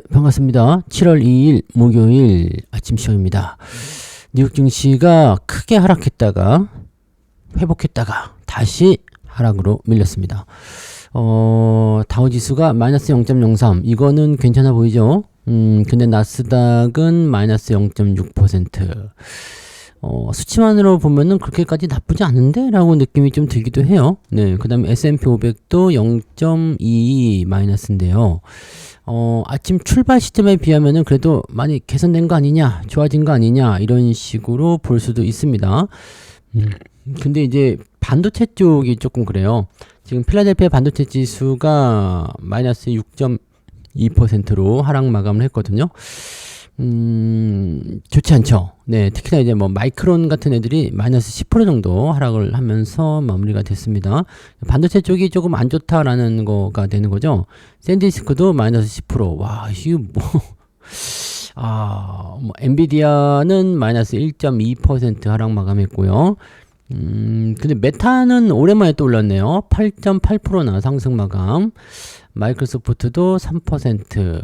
반갑습니다. 7월 2일 목요일 아침 시간입니다. 뉴욕 증시가 크게 하락했다가 회복했다가 다시 하락으로 밀렸습니다. 다우지수가 마이너스 0.03 이거는 괜찮아 보이죠? 근데 나스닥은 마이너스 0.6%. 수치만으로 보면은 그렇게까지 나쁘지 않은데? 라고 느낌이 좀 들기도 해요. 네. 그 다음에 S&P 500도 0.22 마이너스인데요. 아침 출발 시점에 비하면은 그래도 많이 개선된 거 아니냐, 좋아진 거 아니냐, 이런 식으로 볼 수도 있습니다. 근데 이제 반도체 쪽이 조금 그래요. 지금 필라델피아 반도체 지수가 마이너스 6.2%로 하락 마감을 했거든요. 좋지 않죠. 네, 특히나 이제 뭐 마이크론 같은 애들이 마이너스 10% 정도 하락을 하면서 마무리가 됐습니다. 반도체 쪽이 조금 안 좋다라는 거가 되는 거죠. 샌디스크도 마이너스 10%. 와, 이거 뭐 엔비디아는 마이너스 1.2% 하락 마감했고요. 근데 메타는 오랜만에 또 올랐네요. 8.8%나 상승 마감. 마이크로소프트도 3%.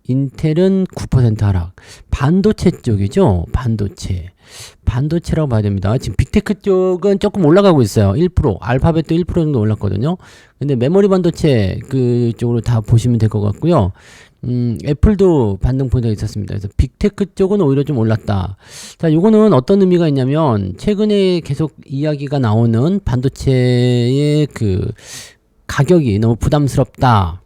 인텔은 9% 하락. 반도체 쪽이죠. 반도체라고 봐야 됩니다. 지금 빅테크 쪽은 조금 올라가고 있어요. 1%. 알파벳도 1% 정도 올랐거든요. 근데 메모리 반도체 그쪽으로 다 보시면 될 것 같고요. 애플도 반등 포인트가 있었습니다. 그래서 빅테크 쪽은 오히려 좀 올랐다. 자, 요거는 어떤 의미가 있냐면 최근에 계속 이야기가 나오는 반도체의 그 가격이 너무 부담스럽다.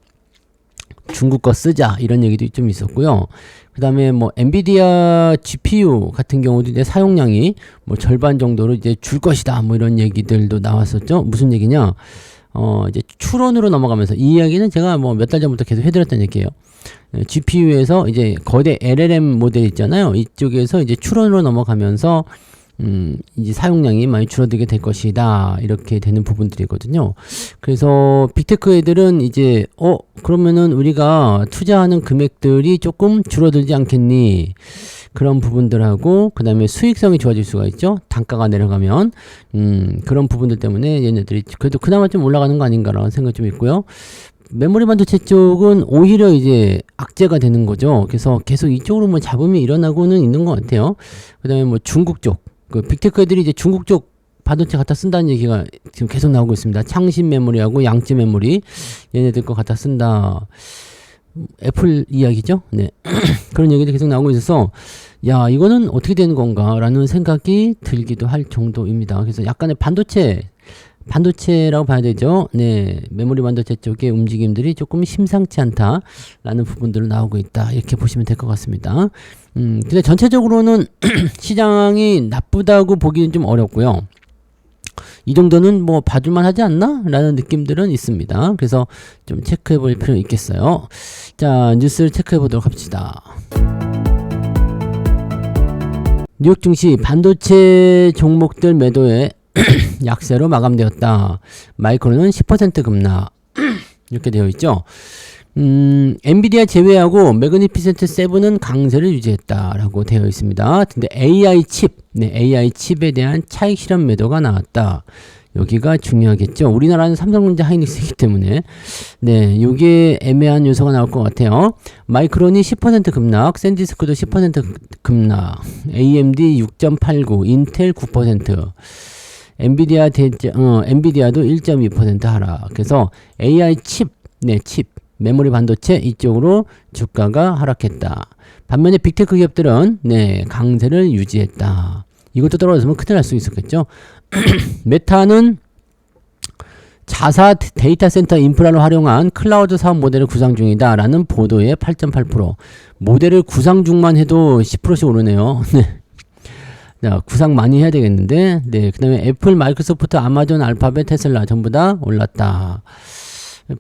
중국 거 쓰자 이런 얘기도 좀 있었고요. 그 다음에 뭐 엔비디아 GPU 같은 경우도 이제 사용량이 뭐 절반 정도로 이제 줄 것이다 뭐 이런 얘기들도 나왔었죠. 무슨 얘기냐? 이제 추론으로 넘어가면서 이 이야기는 제가 뭐 몇 달 전부터 계속 해드렸던 얘기예요. GPU에서 이제 거대 LLM 모델 있잖아요. 이쪽에서 이제 추론으로 넘어가면서 이제 사용량이 많이 줄어들게 될 것이다. 이렇게 되는 부분들이거든요. 그래서 빅테크 애들은 이제, 그러면은 우리가 투자하는 금액들이 조금 줄어들지 않겠니? 그런 부분들하고, 그 다음에 수익성이 좋아질 수가 있죠. 단가가 내려가면. 그런 부분들 때문에 얘네들이 그래도 그나마 좀 올라가는 거 아닌가라는 생각이 좀 있고요. 메모리 반도체 쪽은 오히려 이제 악재가 되는 거죠. 그래서 계속 이쪽으로 뭐 잡음이 일어나고는 있는 것 같아요. 그 다음에 뭐 중국 쪽. 그 빅테크 애들이 이제 중국 쪽 반도체 갖다 쓴다는 얘기가 지금 계속 나오고 있습니다. 창신 메모리하고 양지 메모리 얘네들 거 갖다 쓴다. 애플 이야기죠. 네. 그런 얘기도 계속 나오고 있어서 야, 이거는 어떻게 되는 건가 라는 생각이 들기도 할 정도입니다. 그래서 약간의 반도체라고 봐야 되죠. 네. 메모리 반도체 쪽의 움직임들이 조금 심상치 않다라는 부분들로 나오고 있다. 이렇게 보시면 될 것 같습니다. 근데 전체적으로는 시장이 나쁘다고 보기는 좀 어렵고요. 이 정도는 뭐 봐줄만 하지 않나? 라는 느낌들은 있습니다. 그래서 좀 체크해 볼 필요 있겠어요. 자, 뉴스를 체크해 보도록 합시다. 뉴욕 증시 반도체 종목들 매도에 약세로 마감되었다. 마이크론은 10% 급락. 이렇게 되어 있죠. 엔비디아 제외하고 매그니피센트 7은 강세를 유지했다라고 되어 있습니다. 근데 AI 칩에 대한 차익 실현 매도가 나왔다. 여기가 중요하겠죠. 우리나라는 삼성전자 하이닉스이기 때문에 네, 요게 애매한 요소가 나올 것 같아요. 마이크론이 10% 급락, 샌디스크도 10% 급락, AMD 6.89, 인텔 9%. 엔비디아도 1.2% 하락. 그래서 AI 칩, 메모리 반도체 이쪽으로 주가가 하락했다. 반면에 빅테크 기업들은 강세를 유지했다. 이것도 떨어졌으면 큰일 날 수 있었겠죠. 메타는 자사 데이터 센터 인프라를 활용한 클라우드 사업 모델을 구상 중이다 라는 보도에 8.8%. 모델을 구상 중만 해도 10%씩 오르네요. 자, 구상 많이 해야 되겠는데, 그 다음에 애플, 마이크로소프트, 아마존, 알파벳, 테슬라 전부 다 올랐다.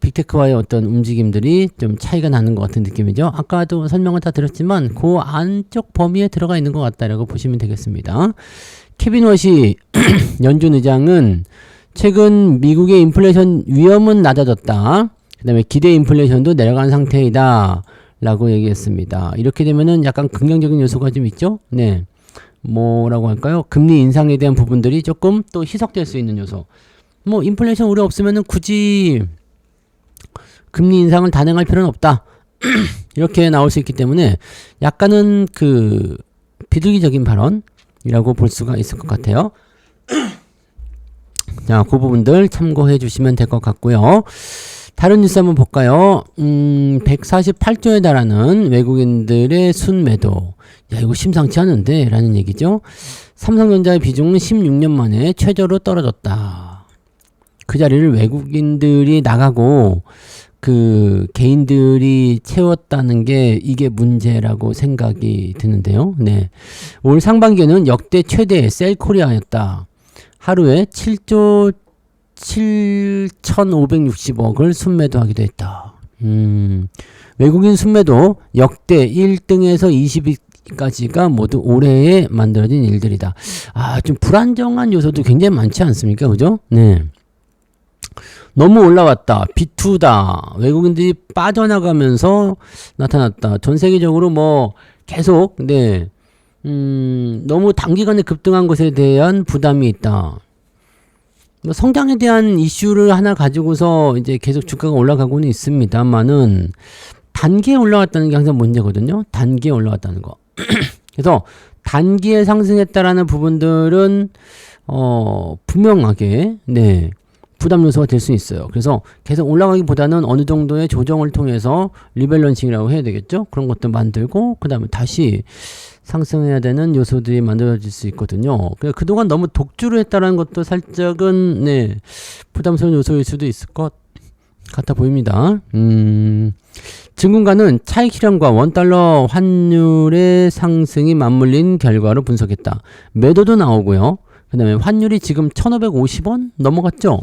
빅테크와의 어떤 움직임들이 좀 차이가 나는 것 같은 느낌이죠. 아까도 설명을 다 드렸지만, 그 안쪽 범위에 들어가 있는 것 같다라고 보시면 되겠습니다. 케빈 워시 연준 의장은 최근 미국의 인플레이션 위험은 낮아졌다. 그 다음에 기대 인플레이션도 내려간 상태이다. 라고 얘기했습니다. 이렇게 되면은 약간 긍정적인 요소가 좀 있죠? 뭐라고 할까요? 금리 인상에 대한 부분들이 조금 또 희석될 수 있는 요소. 뭐 인플레이션 우려 없으면은 굳이 금리 인상을 단행할 필요는 없다. 이렇게 나올 수 있기 때문에 약간은 그 비둘기적인 발언이라고 볼 수가 있을 것 같아요. 자, 그 부분들 참고해 주시면 될 것 같고요. 다른 뉴스 한번 볼까요? 148조에 달하는 외국인들의 순매도. 야, 이거 심상치 않은데 라는 얘기죠. 삼성전자의 비중은 16년 만에 최저로 떨어졌다. 그 자리를 외국인들이 나가고 그 개인들이 채웠다는 게 이게 문제라고 생각이 드는데요. 네. 올 상반기에는 역대 최대의 셀코리아였다. 하루에 7조 7,560억을 순매도하기도 했다. 외국인 순매도 역대 1등에서 20위까지가 모두 올해에 만들어진 일들이다. 아, 좀 불안정한 요소도 굉장히 많지 않습니까? 그죠? 네. 너무 올라왔다. B2다. 외국인들이 빠져나가면서 나타났다. 전 세계적으로 뭐 계속 네. 너무 단기간에 급등한 것에 대한 부담이 있다. 뭐 성장에 대한 이슈를 하나 가지고서 이제 계속 주가가 올라가고는 있습니다만은 단기에 올라갔다는 게 항상 문제거든요. 단기에 올라갔다는 거. 그래서 단기에 상승했다라는 부분들은 분명하게 네. 부담 요소가 될 수 있어요. 그래서 계속 올라가기보다는 어느 정도의 조정을 통해서 리밸런싱이라고 해야 되겠죠. 그런 것도 만들고 그 다음에 다시 상승해야 되는 요소들이 만들어질 수 있거든요. 그동안 너무 독주를 했다는 것도 살짝은 네, 부담스러운 요소일 수도 있을 것 같아 보입니다. 증권가는 차익 실현과 원달러 환율의 상승이 맞물린 결과로 분석했다. 매도도 나오고요. 그 다음에 환율이 지금 1,550원 넘어갔죠?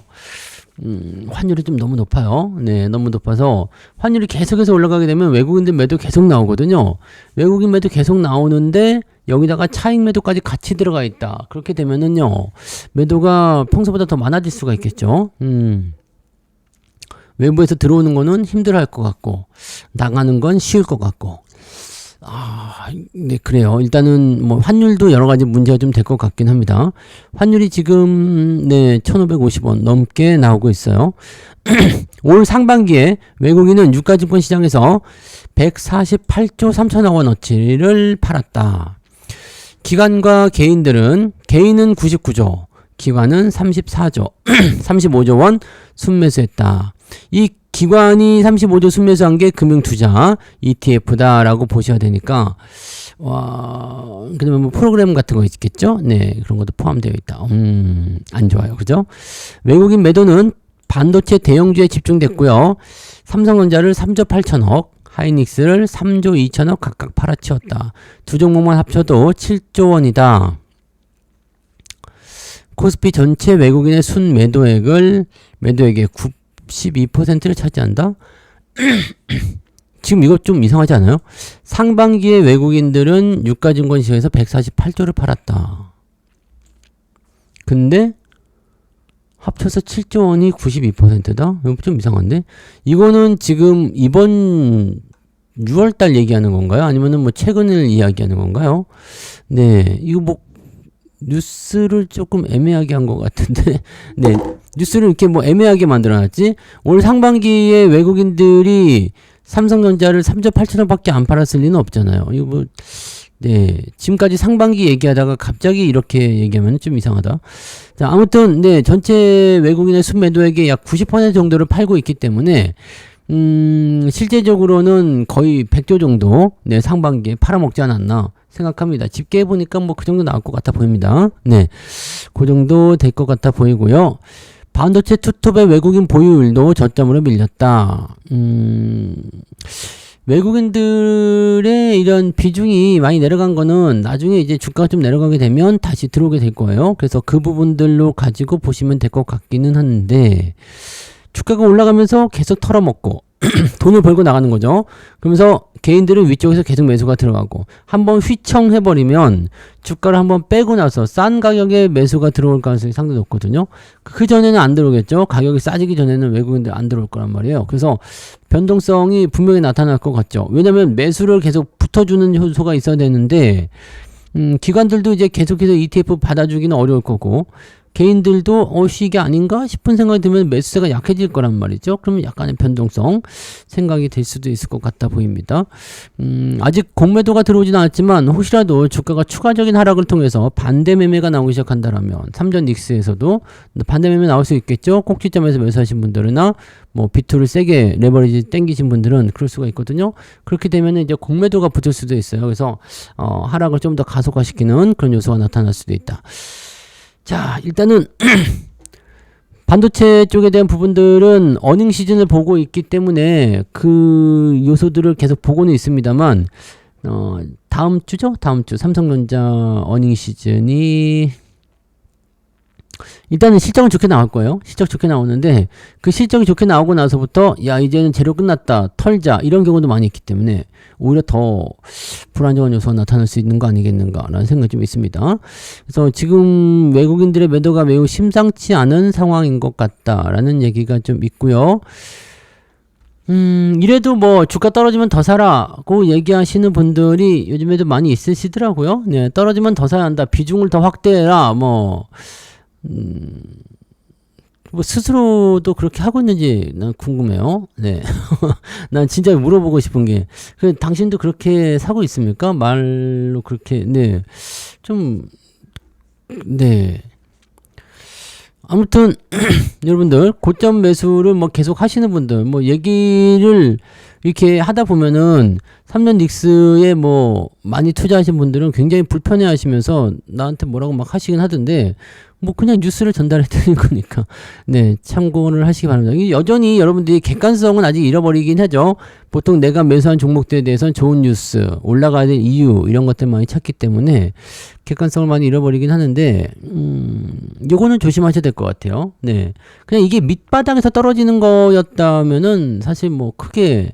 환율이 좀 너무 높아요. 네, 너무 높아서 환율이 계속해서 올라가게 되면 외국인들 매도 계속 나오거든요. 외국인 매도 계속 나오는데 여기다가 차익 매도까지 같이 들어가 있다. 그렇게 되면은요, 매도가 평소보다 더 많아질 수가 있겠죠. 외부에서 들어오는 거는 힘들어 할 것 같고, 나가는 건 쉬울 것 같고. 아, 네, 그래요. 일단은 뭐 환율도 여러 가지 문제가 좀 될 것 같긴 합니다. 환율이 지금 네, 1,550원 넘게 나오고 있어요. 올 상반기에 외국인은 유가증권 시장에서 148조 3천억 원어치를 팔았다. 기관과 개인들은 개인은 99조, 기관은 34조, 35조 원 순매수했다. 이 기관이 35조 순매수한 게 금융투자 ETF다라고 보셔야 되니까 그다음에 뭐 프로그램 같은 거 있겠죠? 네, 그런 것도 포함되어 있다. 안 좋아요, 그죠? 외국인 매도는 반도체 대형주에 집중됐고요. 삼성전자를 3조 8천억, 하이닉스를 3조 2천억 각각 팔아치웠다. 두 종목만 합쳐도 7조 원이다. 코스피 전체 외국인의 순매도액의 12%를 차지한다? 지금 이거 좀 이상하지 않아요? 상반기에 외국인들은 유가증권 시장에서 148조를 팔았다. 근데 합쳐서 7조 원이 92%다? 이거 좀 이상한데? 이거는 지금 이번 6월달 얘기하는 건가요? 아니면은 뭐 최근을 이야기하는 건가요? 네, 이거 뭐 뉴스를 조금 애매하게 한 것 같은데 네, 뉴스를 이렇게 뭐 애매하게 만들어놨지. 올 상반기에 외국인들이 삼성전자를 3조 8천억 밖에 안 팔았을 리는 없잖아요. 이거 뭐 네, 지금까지 상반기 얘기하다가 갑자기 이렇게 얘기하면 좀 이상하다. 자, 아무튼 네, 전체 외국인의 순매도액의 약 90% 정도를 팔고 있기 때문에 실제적으로는 거의 100조 정도 네, 상반기에 팔아먹지 않았나 생각합니다. 집계해 보니까 뭐 그 정도 나올 것 같아 보입니다. 네, 그 정도 될 것 같아 보이고요. 반도체 투톱의 외국인 보유율도 저점으로 밀렸다. 외국인들의 이런 비중이 많이 내려간 거는 나중에 이제 주가가 좀 내려가게 되면 다시 들어오게 될 거예요. 그래서 그 부분들로 가지고 보시면 될 것 같기는 한데, 주가가 올라가면서 계속 털어먹고 돈을 벌고 나가는 거죠. 그러면서 개인들은 위쪽에서 계속 매수가 들어가고 한번 휘청해버리면 주가를 한번 빼고 나서 싼 가격에 매수가 들어올 가능성이 상당히 높거든요. 그 전에는 안 들어오겠죠. 가격이 싸지기 전에는 외국인들 안 들어올 거란 말이에요. 그래서 변동성이 분명히 나타날 것 같죠. 왜냐면 매수를 계속 붙어주는 요소가 있어야 되는데 기관들도 이제 계속해서 ETF 받아주기는 어려울 거고, 개인들도 이게 아닌가 싶은 생각이 들면 매수세가 약해질 거란 말이죠. 그러면 약간의 변동성 생각이 될 수도 있을 것 같아 보입니다. 아직 공매도가 들어오진 않았지만 혹시라도 주가가 추가적인 하락을 통해서 반대 매매가 나오기 시작한다라면 삼전 닉스에서도 반대 매매 나올 수 있겠죠. 꼭지점에서 매수하신 분들이나 뭐 비트를 세게 레버리지 땡기신 분들은 그럴 수가 있거든요. 그렇게 되면 이제 공매도가 붙을 수도 있어요. 그래서 하락을 좀 더 가속화시키는 그런 요소가 나타날 수도 있다. 자, 일단은 반도체 쪽에 대한 부분들은 어닝 시즌을 보고 있기 때문에 그 요소들을 계속 보고는 있습니다만 다음 주죠? 다음 주 삼성전자 어닝 시즌이 일단은 실적은 좋게 나올 거예요. 실적 좋게 나오는데 그 실적이 좋게 나오고 나서부터 야 이제는 재료 끝났다 털자 이런 경우도 많이 있기 때문에 오히려 더 불안정한 요소가 나타날 수 있는 거 아니겠는가 라는 생각이 좀 있습니다. 그래서 지금 외국인들의 매도가 매우 심상치 않은 상황인 것 같다라는 얘기가 좀 있고요. 이래도 뭐 주가 떨어지면 더 사라고 얘기하시는 분들이 요즘에도 많이 있으시더라고요. 네, 떨어지면 더 사야 한다. 비중을 더 확대해라. 뭐 스스로도 그렇게 하고 있는지 난 궁금해요. 네. 난 진짜 물어보고 싶은 게, 당신도 그렇게 사고 있습니까? 말로 그렇게, 네. 네. 아무튼, 여러분들, 고점 매수를 뭐 계속 하시는 분들, 뭐 얘기를 이렇게 하다 보면은, 3년 닉스에 뭐 많이 투자하신 분들은 굉장히 불편해 하시면서 나한테 뭐라고 막 하시긴 하던데, 뭐 그냥 뉴스를 전달해 드리는 거니까 네 참고를 하시기 바랍니다. 여전히 여러분들이 객관성은 아직 잃어버리긴 하죠. 보통 내가 매수한 종목들에 대해서는 좋은 뉴스, 올라가야 될 이유 이런 것들 많이 찾기 때문에 객관성을 많이 잃어버리긴 하는데 요거는 조심하셔야 될 것 같아요. 네 그냥 이게 밑바닥에서 떨어지는 거였다면은 사실 뭐 크게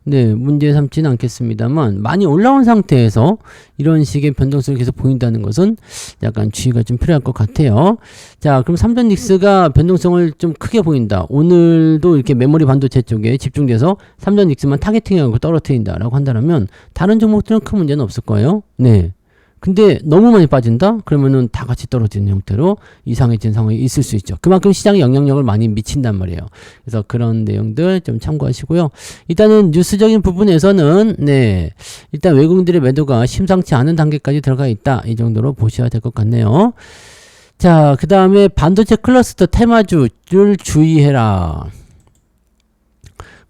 네, 문제 삼지는 않겠습니다만 많이 올라온 상태에서 이런 식의 변동성이 계속 보인다는 것은 약간 주의가 좀 필요할 것 같아요. 자, 그럼 삼전 닉스가 변동성을 좀 크게 보인다. 오늘도 이렇게 메모리 반도체 쪽에 집중돼서 삼전 닉스만 타겟팅하고 떨어뜨린다라고 한다면 다른 종목들은 큰 문제는 없을 거예요. 네. 근데 너무 많이 빠진다? 그러면은 다 같이 떨어지는 형태로 이상해진 상황이 있을 수 있죠. 그만큼 시장에 영향력을 많이 미친단 말이에요. 그래서 그런 내용들 좀 참고하시고요. 일단은 뉴스적인 부분에서는 네, 일단 외국인들의 매도가 심상치 않은 단계까지 들어가 있다. 이 정도로 보셔야 될 것 같네요. 자, 그 다음에 반도체 클러스터 테마주를 주의해라.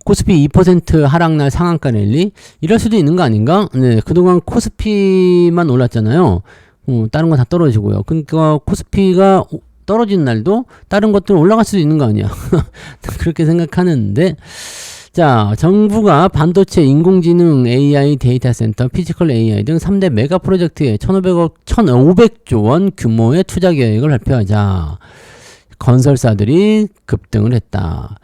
코스피 2% 하락날 상한가 랠리 이럴 수도 있는 거 아닌가? 네, 그동안 코스피만 올랐잖아요. 다른 거 다 떨어지고요. 그러니까 코스피가 떨어진 날도 다른 것들은 올라갈 수도 있는 거 아니야? 그렇게 생각하는데 자, 정부가 반도체, 인공지능, AI, 데이터 센터, 피지컬 AI 등 3대 메가 프로젝트에 1,500조 원 규모의 투자 계획을 발표하자. 건설사들이 급등을 했다.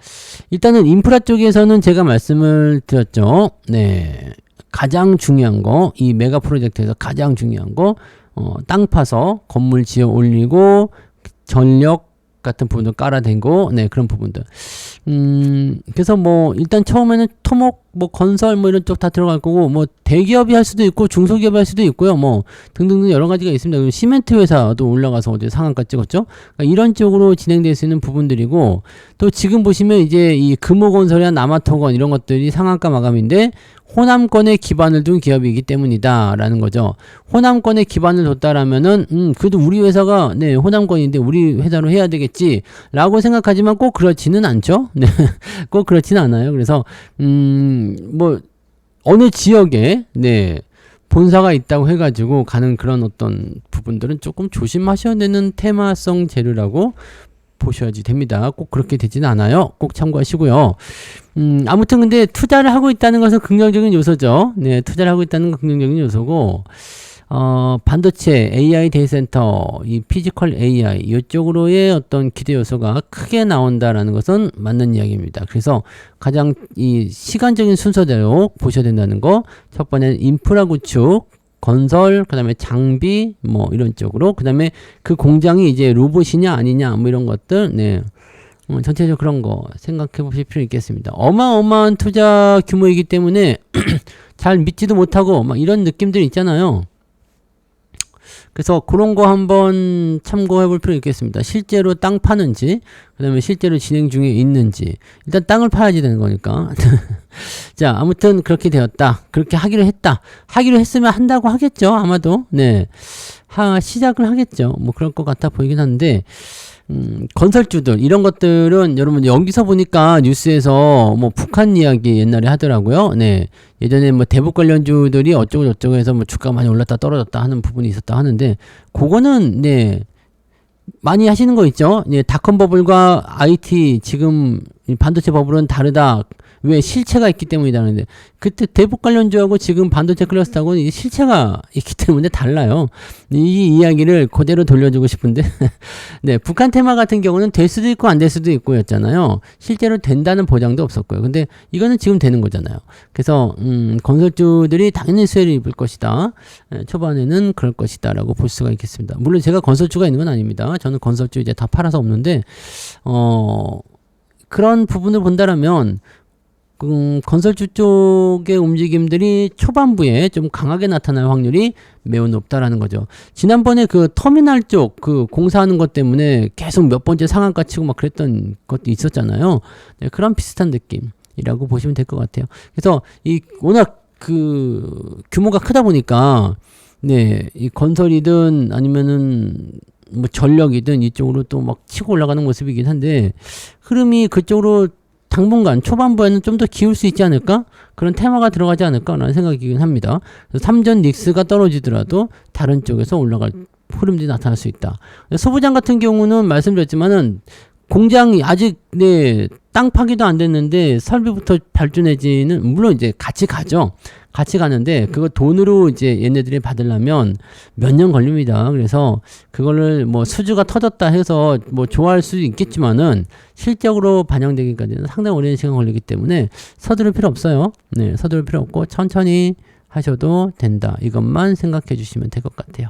일단은 인프라 쪽에서는 제가 말씀을 드렸죠. 네. 가장 중요한 거, 이 메가 프로젝트에서 가장 중요한 거, 땅 파서 건물 지어 올리고, 전력 같은 부분도 깔아대고, 네, 그런 부분들. 그래서 뭐, 일단 처음에는 토목, 뭐, 건설, 뭐, 이런 쪽 다 들어갈 거고, 뭐, 대기업이 할 수도 있고, 중소기업이 할 수도 있고요, 뭐, 등등등 여러 가지가 있습니다. 그리고 시멘트 회사도 올라가서 어제 상한가 찍었죠? 그러니까 이런 쪽으로 진행될 수 있는 부분들이고, 또 지금 보시면 이제 이 금호건설이나 남아토건 이런 것들이 상한가 마감인데, 호남권에 기반을 둔 기업이기 때문이다 라는 거죠. 호남권에 기반을 뒀다라면은 그래도 우리 회사가 네 호남권인데 우리 회사로 해야 되겠지 라고 생각하지만 꼭 그렇지는 않죠. 네, 꼭 그렇지는 않아요. 그래서 뭐 어느 지역에 네 본사가 있다고 해가지고 가는 그런 어떤 부분들은 조금 조심하셔야 되는 테마성 재료라고 보셔야지 됩니다. 꼭 그렇게 되지는 않아요. 꼭 참고하시고요. 아무튼 근데 투자를 하고 있다는 것은 긍정적인 요소죠. 네, 투자를 하고 있다는 건 긍정적인 요소고, 반도체, AI 데이터센터, 이 피지컬 AI 이쪽으로의 어떤 기대 요소가 크게 나온다라는 것은 맞는 이야기입니다. 그래서 가장 이 시간적인 순서대로 보셔야 된다는 거. 첫 번째는 인프라 구축, 건설, 그 다음에 장비, 뭐, 이런 쪽으로. 그 다음에 그 공장이 이제 로봇이냐, 아니냐, 뭐, 이런 것들, 네. 전체적으로 그런 거 생각해 보실 필요 있겠습니다. 어마어마한 투자 규모이기 때문에 잘 믿지도 못하고, 막 이런 느낌들 있잖아요. 그래서 그런 거 한번 참고해 볼 필요 있겠습니다. 실제로 땅 파는지, 그 다음에 실제로 진행 중에 있는지. 일단 땅을 파야지 되는 거니까. 자, 아무튼 그렇게 되었다. 그렇게 하기로 했다. 하기로 했으면 한다고 하겠죠. 아마도. 네. 시작을 하겠죠. 뭐 그럴 것 같아 보이긴 한데, 건설주들, 이런 것들은 여러분 여기서 보니까 뉴스에서 뭐 북한 이야기 옛날에 하더라고요. 네. 예전에 뭐 대북 관련주들이 어쩌고 저쩌고 해서 뭐 주가가 많이 올랐다 떨어졌다 하는 부분이 있었다 하는데, 그거는, 네. 많이 하시는 거 있죠? 예, 닷컴 버블과 IT 지금 반도체 버블은 다르다. 왜? 실체가 있기 때문이라는데, 그때 대북 관련주하고 지금 반도체 클러스터하고는 이게 실체가 있기 때문에 달라요. 이 이야기를 그대로 돌려주고 싶은데 네, 북한 테마 같은 경우는 될 수도 있고 안 될 수도 있고 였잖아요. 실제로 된다는 보장도 없었고요. 근데 이거는 지금 되는 거잖아요. 그래서 건설주들이 당연히 수혜를 입을 것이다. 초반에는 그럴 것이다 라고 볼 수가 있겠습니다. 물론 제가 건설주가 있는 건 아닙니다. 저는 건설주 이제 다 팔아서 없는데, 그런 부분을 본다라면 건설주 쪽의 움직임들이 초반부에 좀 강하게 나타날 확률이 매우 높다라는 거죠. 지난번에 그 터미널 쪽 그 공사하는 것 때문에 계속 몇 번째 상한가 치고 막 그랬던 것도 있었잖아요. 네, 그런 비슷한 느낌이라고 보시면 될 것 같아요. 그래서 이 워낙 그 규모가 크다 보니까, 네, 이 건설이든 아니면은 뭐 전력이든 이쪽으로 또 막 치고 올라가는 모습이긴 한데, 흐름이 그쪽으로 당분간 초반부에는 좀 더 기울 수 있지 않을까? 그런 테마가 들어가지 않을까라는 생각이긴 합니다. 그래서 삼전 닉스가 떨어지더라도 다른 쪽에서 올라갈 흐름들이 나타날 수 있다. 소부장 같은 경우는 말씀드렸지만은 공장이 아직, 네, 땅 파기도 안 됐는데 설비부터 발주내지는 물론 이제 같이 가죠. 같이 가는데 그거 돈으로 이제 얘네들이 받으려면 몇 년 걸립니다. 그래서 그거를 뭐 수주가 터졌다 해서 뭐 좋아할 수도 있겠지만은 실적으로 반영되기까지는 상당히 오랜 시간 걸리기 때문에 서두를 필요 없어요. 네, 서두를 필요 없고 천천히 하셔도 된다. 이것만 생각해 주시면 될 것 같아요.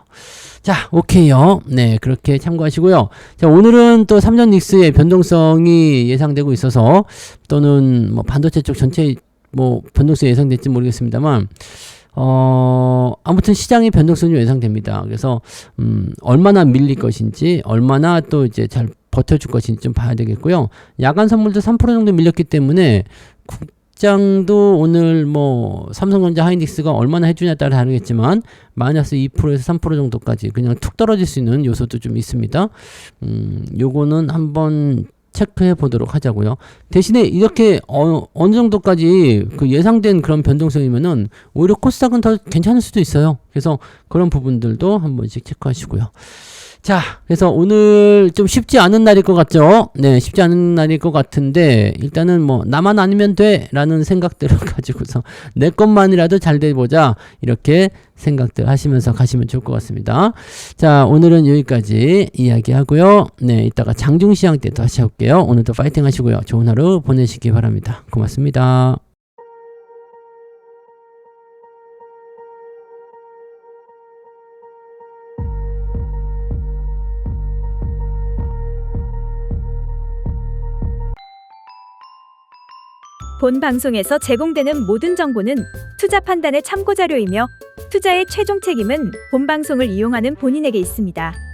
자, 오케이요. 네, 그렇게 참고하시고요. 자, 오늘은 또 삼전 닉스의 변동성이 예상되고 있어서, 또는 뭐 반도체 쪽 전체 뭐 변동성이 예상될지 모르겠습니다만, 아무튼 시장의 변동성이 예상됩니다. 그래서 얼마나 밀릴 것인지, 얼마나 또 이제 잘 버텨줄 것인지 좀 봐야 되겠고요. 야간 선물도 3% 정도 밀렸기 때문에 국장도 오늘 뭐 삼성전자 하이닉스가 얼마나 해주냐에 따라 다르겠지만 마이너스 2%에서 3% 정도까지 그냥 툭 떨어질 수 있는 요소도 좀 있습니다. 요거는 한번 체크해 보도록 하자고요. 대신에 이렇게 어느 정도까지 그 예상된 그런 변동성이면은 오히려 코스닥은 더 괜찮을 수도 있어요. 그래서 그런 부분들도 한 번씩 체크하시고요. 자, 그래서 오늘 좀 쉽지 않은 날일 것 같죠? 네, 쉽지 않은 날일 것 같은데, 일단은 뭐, 나만 아니면 돼! 라는 생각들을 가지고서, 내 것만이라도 잘 돼보자. 이렇게 생각들 하시면서 가시면 좋을 것 같습니다. 자, 오늘은 여기까지 이야기하고요. 네, 이따가 장중시장 때 다시 올게요. 오늘도 파이팅 하시고요. 좋은 하루 보내시기 바랍니다. 고맙습니다. 본 방송에서 제공되는 모든 정보는 투자 판단의 참고 자료이며 투자의 최종 책임은 본 방송을 이용하는 본인에게 있습니다.